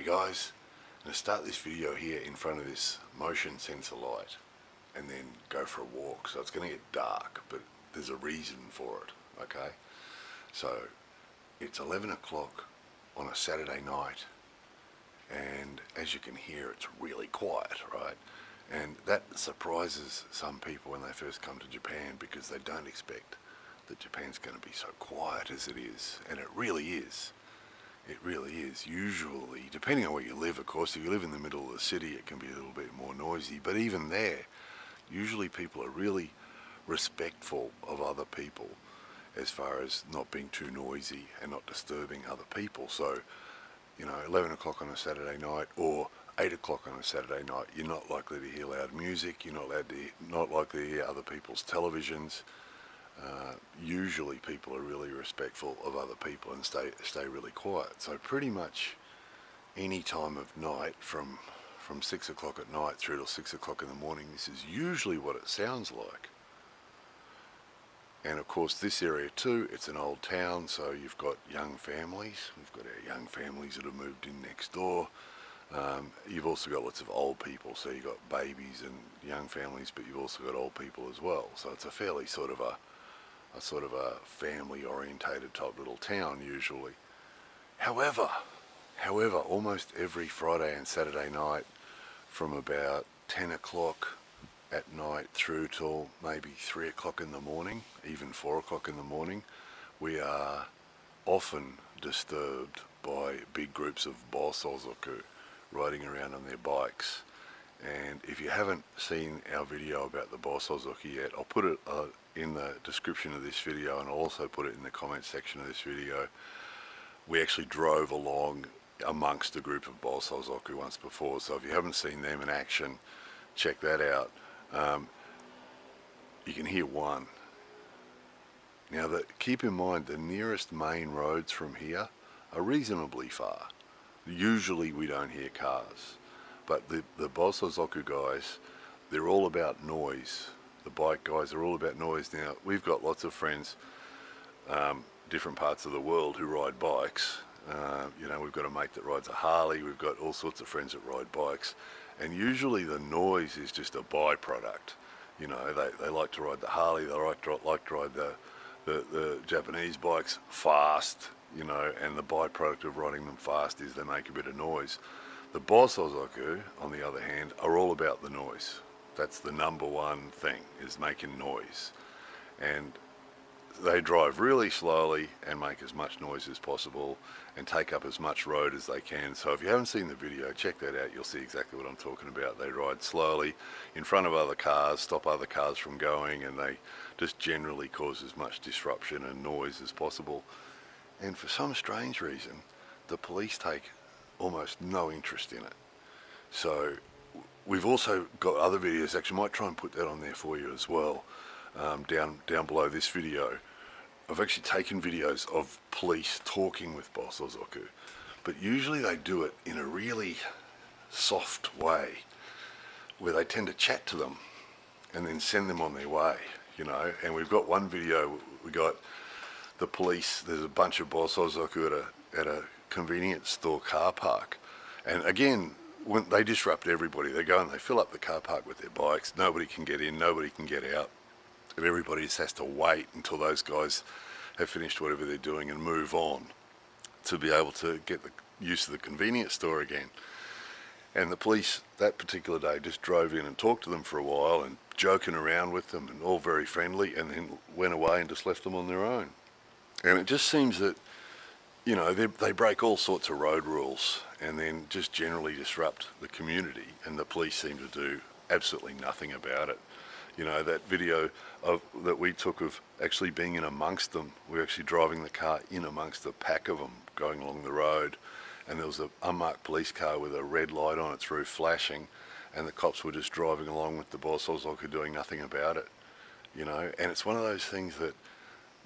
Hey guys, I'm going to start this video here in front of this motion sensor light and then go for a walk. So it's going to get dark, but there's a reason for it, okay? So it's 11 o'clock on a Saturday night, and as you can hear, it's really quiet, right? And that surprises some people when they first come to Japan, because they don't expect that Japan's going to be so quiet as it is, and it really is. It really is. Usually, depending on where you live, of course, if you live in the middle of the city, it can be a little bit more noisy. But even there, usually people are really respectful of other people as far as not being too noisy and not disturbing other people. So, 11 o'clock on a Saturday night or 8 o'clock on a Saturday night, you're not likely to hear loud music. You're not likely to hear other people's televisions. Usually people are really respectful of other people and stay really quiet. So pretty much any time of night from 6 o'clock at night through till 6 o'clock in the morning, this is usually what it sounds like. And of course this area too, it's an old town, so you've got young families. We've got our young families that have moved in next door. You've also got lots of old people, so you've got babies and young families, but you've also got old people as well. So it's a fairly sort of a family orientated type little town usually. However, almost every Friday and Saturday night from about 10 o'clock at night through till maybe 3 o'clock in the morning, even 4 o'clock in the morning, we are often disturbed by big groups of bosozoku riding around on their bikes. And if you haven't seen our video about the bosozoku yet, I'll put it in the description of this video, and I'll also put it in the comment section of this video. We actually drove along amongst a group of bosozoku once before, so if you haven't seen them in action, check that out. You can hear one. Now, keep in mind, the nearest main roads from here are reasonably far. Usually we don't hear cars, but the bosozoku guys, they're all about noise. The bike guys are all about noise. Now, we've got lots of friends, different parts of the world, who ride bikes. We've got a mate that rides a Harley. We've got all sorts of friends that ride bikes. And usually the noise is just a byproduct. They like to ride the Harley. They like to ride the Japanese bikes fast, and the byproduct of riding them fast is they make a bit of noise. The bosozoku, on the other hand, are all about the noise. That's the number one thing, is making noise. And they drive really slowly and make as much noise as possible and take up as much road as they can. So if you haven't seen the video, check that out. You'll see exactly what I'm talking about. They ride slowly in front of other cars, stop other cars from going, and they just generally cause as much disruption and noise as possible. And for some strange reason, the police take almost no interest in it. So we've also got other videos. Actually, I might try and put that on there for you as well, down below this video. I've actually taken videos of police talking with bosozoku, but usually they do it in a really soft way, where they tend to chat to them and then send them on their way, And we've got one video, we got the police, there's a bunch of bosozoku at a convenience store car park, and again, when they disrupt everybody, they go and they fill up the car park with their bikes. Nobody can get in, nobody can get out, and everybody just has to wait until those guys have finished whatever they're doing and move on to be able to get the use of the convenience store again. And the police that particular day just drove in and talked to them for a while and joking around with them and all very friendly, and then went away and just left them on their own. And it just seems that they break all sorts of road rules and then just generally disrupt the community, and the police seem to do absolutely nothing about it. That video that we took of actually being in amongst them, we were actually driving the car in amongst a pack of them going along the road, and there was an unmarked police car with a red light on its roof flashing, and the cops were just driving along with the bosozoku doing nothing about it. And it's one of those things that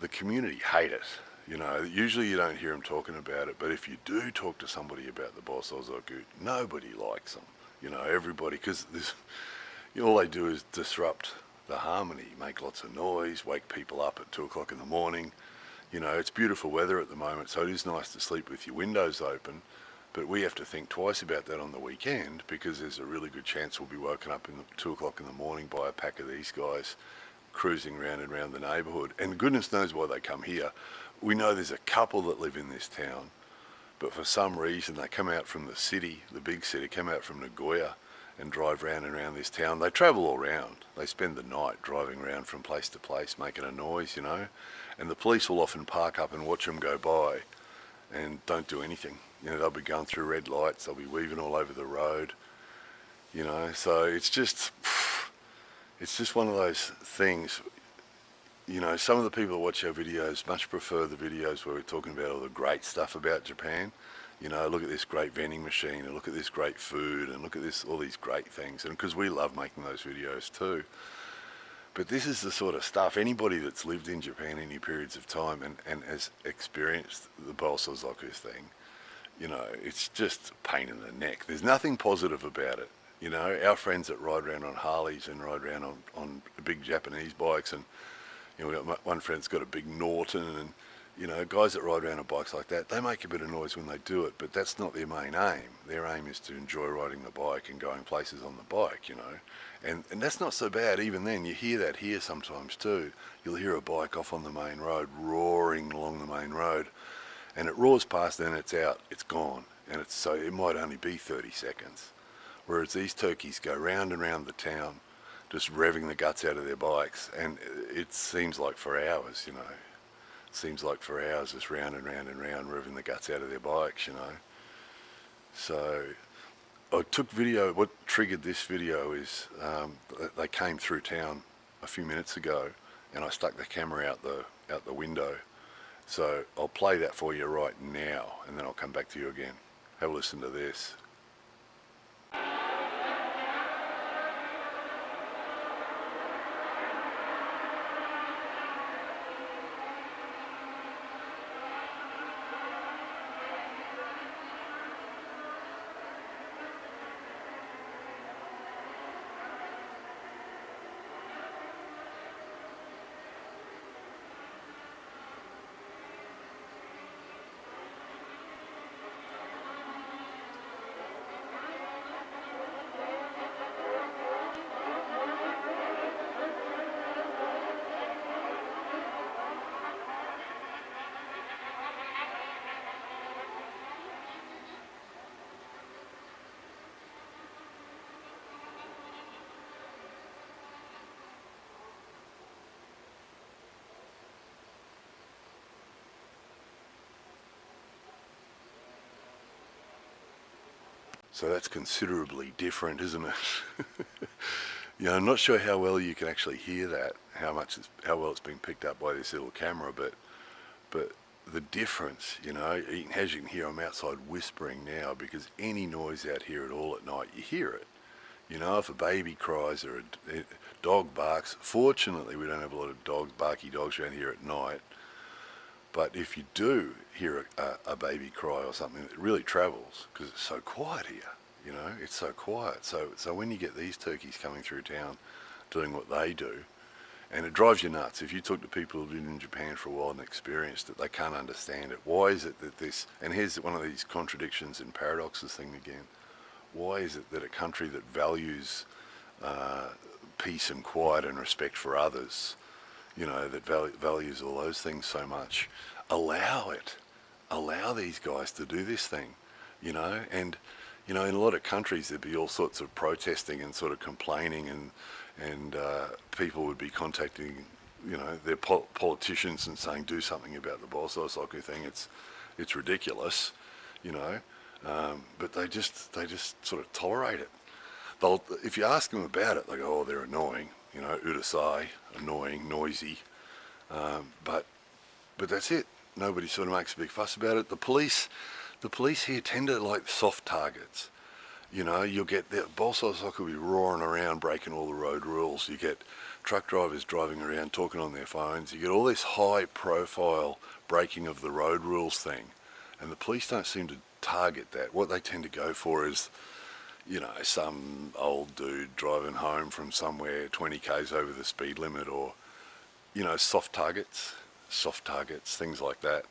the community hate it. Usually you don't hear them talking about it, but if you do talk to somebody about the bosozoku, nobody likes them. Everybody, because all they do is disrupt the harmony, make lots of noise, wake people up at 2 o'clock in the morning. It's beautiful weather at the moment, so it is nice to sleep with your windows open, But we have to think twice about that on the weekend, because there's a really good chance we'll be woken up in the 2 o'clock in the morning by a pack of these guys cruising round and round the neighbourhood. And goodness knows why they come here. We know there's a couple that live in this town, but for some reason they come out from the city, the big city, come out from Nagoya and drive round and round this town. They travel all round. They spend the night driving around from place to place, making a noise, you know. And the police will often park up and watch them go by and don't do anything. You know, they'll be going through red lights, they'll be weaving all over the road, you know. So it's just one of those things. You know, some of the people that watch our videos much prefer the videos where we're talking about all the great stuff about Japan. You know, look at this great vending machine, and look at this great food, and look at this, all these great things. And because we love making those videos too. But this is the sort of stuff, anybody that's lived in Japan any periods of time and has experienced the Bolsozoku thing, you know, it's just a pain in the neck. There's nothing positive about it. You know, our friends that ride around on Harleys and ride around on big Japanese bikes, and, you know, we've got one friend's got a big Norton, and, you know, guys that ride around on bikes like that, they make a bit of noise when they do it, but that's not their main aim. Their aim is to enjoy riding the bike and going places on the bike, you know. And that's not so bad. Even then, you hear that here sometimes too. You'll hear a bike off on the main road, roaring along the main road, and it roars past, then it's out, it's gone. And so it might only be 30 seconds. Whereas these turkeys go round and round the town, just revving the guts out of their bikes, and it seems like for hours, you know. Seems like for hours, just round and round and round, revving the guts out of their bikes, you know. So I took video. What triggered this video is they came through town a few minutes ago, and I stuck the camera out the window. So I'll play that for you right now, and then I'll come back to you again. Have a listen to this. So that's considerably different, isn't it? You know, I'm not sure how well you can actually hear that, how well it's been picked up by this little camera, but the difference, you know, as you can hear, I'm outside whispering now, because any noise out here at all at night, you hear it. You know, if a baby cries or a dog barks, fortunately we don't have a lot of barky dogs around here at night, but if you do hear a baby cry or something, it really travels, because it's so quiet here, you know, it's so quiet. So when you get these turkeys coming through town doing what they do, and it drives you nuts. If you talk to people who've been in Japan for a while and experienced it, they can't understand it. Why is it that this, and here's one of these contradictions and paradoxes thing again, why is it that a country that values peace and quiet and respect for others, you know, that values all those things so much, allow these guys to do this thing, you know? And, you know, in a lot of countries there'd be all sorts of protesting and sort of complaining, and people would be contacting, you know, their politicians and saying, do something about the Bolsozoku thing. It's ridiculous, you know, but they just sort of tolerate it. If you ask them about it, they go, oh, they're annoying, you know, urusai, annoying, noisy, but that's it. Nobody sort of makes a big fuss about it. The police here tend to like soft targets. You know, you'll get the Bolsozoku will be roaring around, breaking all the road rules. You get truck drivers driving around, talking on their phones. You get all this high-profile breaking of the road rules thing, and the police don't seem to target that. What they tend to go for is, you know, some old dude driving home from somewhere 20 k's over the speed limit, or, you know, soft targets, things like that.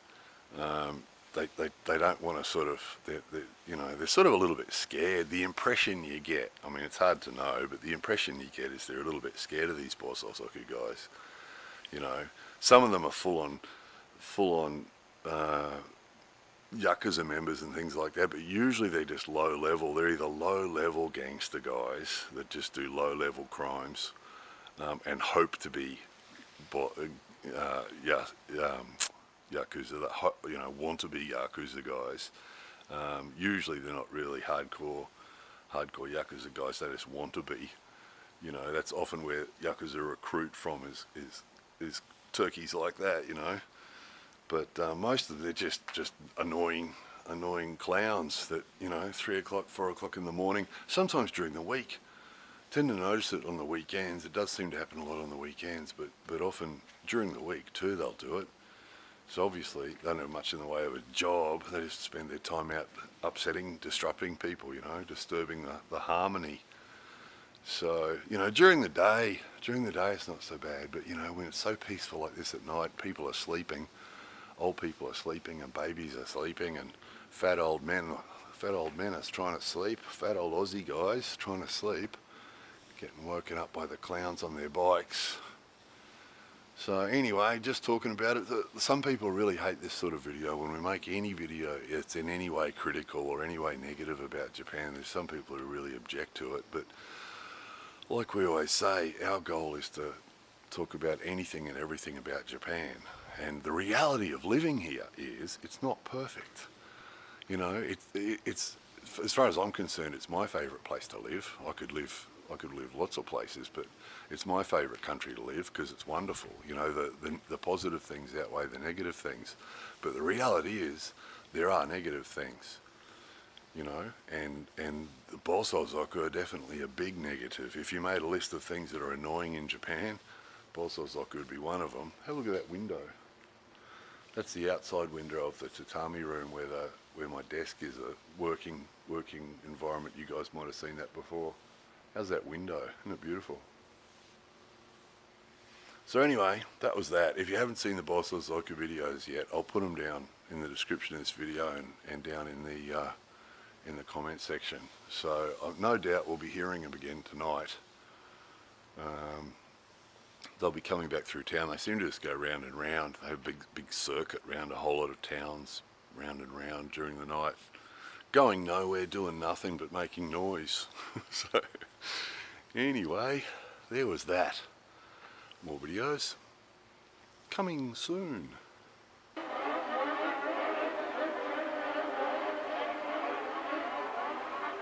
they don't want to sort of, they're sort of a little bit scared. The impression you get, I mean, it's hard to know, but the impression you get is they're a little bit scared of these Borsos-Oku guys. You know, some of them are full on Yakuza members and things like that, but usually they're just low level. They're either low level gangster guys that just do low level crimes and hope to be Yakuza, that want to be Yakuza guys. Usually they're not really hardcore Yakuza guys, they just want to be. You know, that's often where Yakuza recruit from is turkeys like that, you know. But most of them, they're just annoying clowns that, 3 o'clock, 4 o'clock in the morning, sometimes during the week. Tend to notice it on the weekends. It does seem to happen a lot on the weekends, but often during the week too they'll do it. So obviously they don't have much in the way of a job. They just spend their time out upsetting, disrupting people, disturbing the harmony. So, during the day it's not so bad, but when it's so peaceful like this at night, people are sleeping, old people are sleeping and babies are sleeping and fat old men are trying to sleep, fat old Aussie guys trying to sleep, getting woken up by the clowns on their bikes. So anyway, just talking about it, some people really hate this sort of video. When we make any video it's in any way critical or any way negative about Japan, there's some people who really object to it, but like we always say, our goal is to talk about anything and everything about Japan. And the reality of living here is it's not perfect. It's as far as I'm concerned, it's my favourite place to live. I could live lots of places, but it's my favourite country to live because it's wonderful. The positive things outweigh the negative things. But the reality is there are negative things. And the Borsos-Oku are definitely a big negative. If you made a list of things that are annoying in Japan, Borsos-Oku would be one of them. Have a look at that window. That's the outside window of the tatami room where my desk is, a working environment. You guys might have seen that before. How's that window? Isn't it beautiful? So anyway, that was that. If you haven't seen the Borsos-Oku videos yet, I'll put them down in the description of this video and down in the comment section. So no doubt we'll be hearing them again tonight. They'll be coming back through town. They seem to just go round and round. They have a big circuit round a whole lot of towns, round and round during the night, going nowhere, doing nothing but making noise. So anyway, there was that. More videos coming soon.